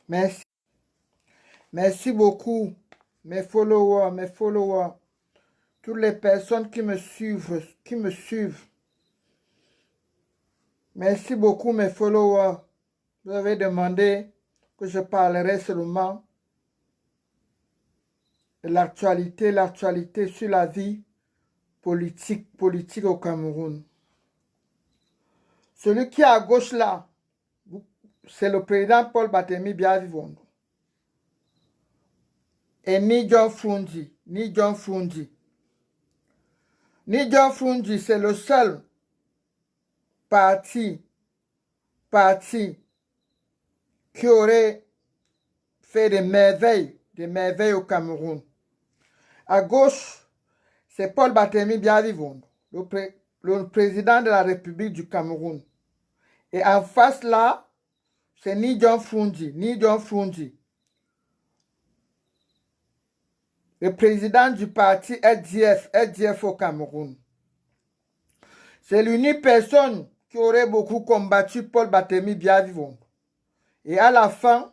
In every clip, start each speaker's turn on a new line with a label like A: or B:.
A: Merci. Merci beaucoup, mes followers, toutes les personnes qui me suivent. Merci beaucoup, mes followers. Vous avez demandé que je parlerai seulement de l'actualité sur la vie politique au Cameroun. Celui qui est à gauche là, c'est le président Paul Barthélémy Biavivondo. Et ni John Fundi. Ni John Fundi, c'est le seul parti qui aurait fait des merveilles au Cameroun. À gauche, c'est Paul Barthélémy Biavivondo, le président de la République du Cameroun. Et en face là, c'est ni John Fundi, le président du parti SDF au Cameroun. C'est l'unique personne qui aurait beaucoup combattu Paul Barthélémy Biavivondo. Et à la fin,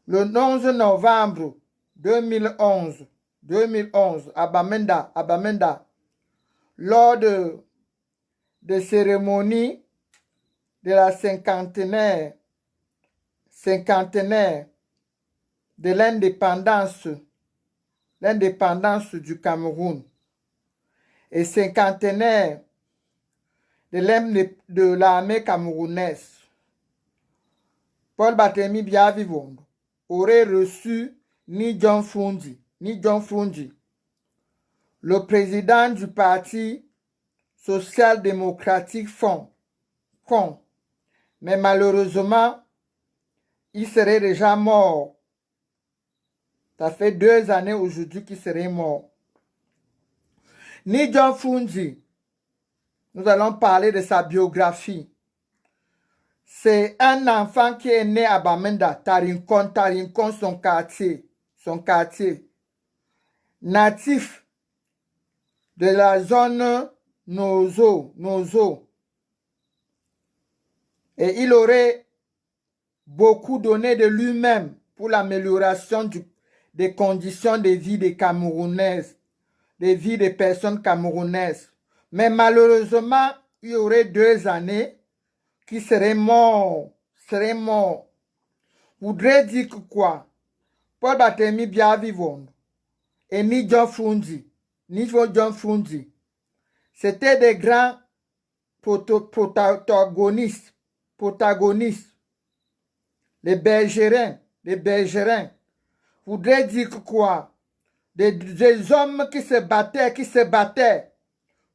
A: le 11 novembre 2011, à Bamenda, lors de cérémonies de la cinquantenaire de l'indépendance du Cameroun et cinquantenaire de l'armée camerounaise, Paul Barthélémy Biavivondo aurait reçu ni John Fundi, le président du parti social-démocratique FON. Mais malheureusement, il serait déjà mort. Ça fait 2 années aujourd'hui qu'il serait mort. Ni John Fundi, nous allons parler de sa biographie. C'est un enfant qui est né à Bamenda, Tarinkon, son quartier. Natif de la zone Nozo. Et il aurait beaucoup donné de lui-même pour l'amélioration des conditions de vie des Camerounaises, des vies des personnes camerounaises. Mais malheureusement, il y aurait 2 années qui serait mort. Voudrait dire que quoi? Paul Barthélémy Biavivondo et ni John Fundi, c'était des grands protagonistes. Les bergerins. Voudrait dire que quoi? Des hommes qui se battaient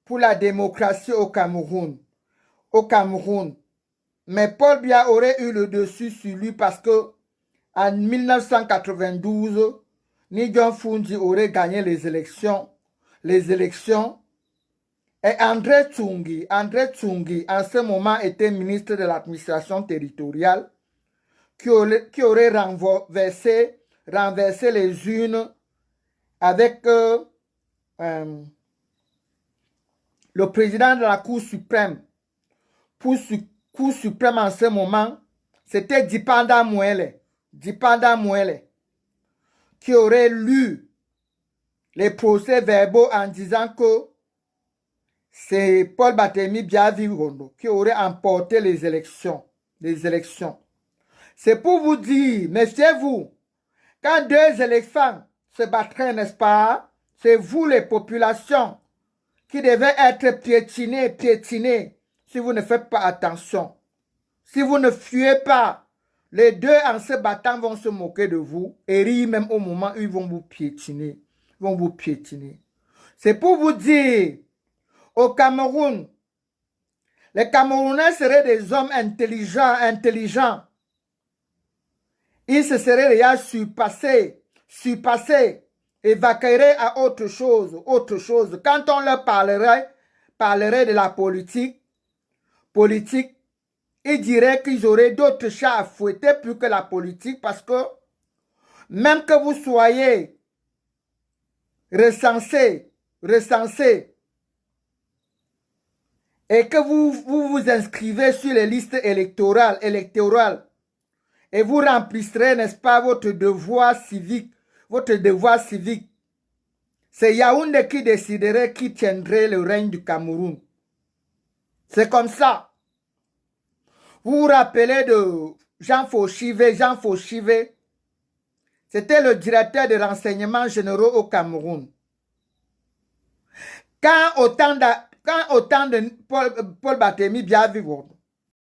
A: pour la démocratie au Cameroun. Mais Paul Biya aurait eu le dessus sur lui parce que en 1992, ni John Fundi aurait gagné les élections. Et André Tsungi, en ce moment, était ministre de l'administration territoriale, qui aurait renversé les urnes avec le président de la Cour suprême. Cour suprême en ce moment, c'était Dipanda Mouele, qui aurait lu les procès-verbaux en disant que c'est Paul Barthélémy Biavivondo qui aurait emporté les élections. C'est pour vous dire, méfiez-vous, quand 2 éléphants se battraient, n'est-ce pas, c'est vous les populations qui devez être piétinées si vous ne faites pas attention. Si vous ne fuyez pas, les 2 en se battant vont se moquer de vous et rire même au moment où ils vont vous piétiner. C'est pour vous dire, au Cameroun, les Camerounais seraient des hommes intelligents. Ils se seraient déjà surpassés, évacueraient à autre chose. Quand on leur parlerait de la politique, ils diraient qu'ils auraient d'autres chats à fouetter plus que la politique parce que même que vous soyez recensé et que vous vous inscrivez sur les listes électorales et vous remplirez, n'est-ce pas, votre devoir civique. Votre devoir civique. C'est Yaoundé qui déciderait qui tiendrait le règne du Cameroun. C'est comme ça. Vous vous rappelez de Jean Fauchivé. Jean Fauchivé, c'était le directeur des renseignements généraux au Cameroun. Quand autant de Paul Barthélemy Biavi,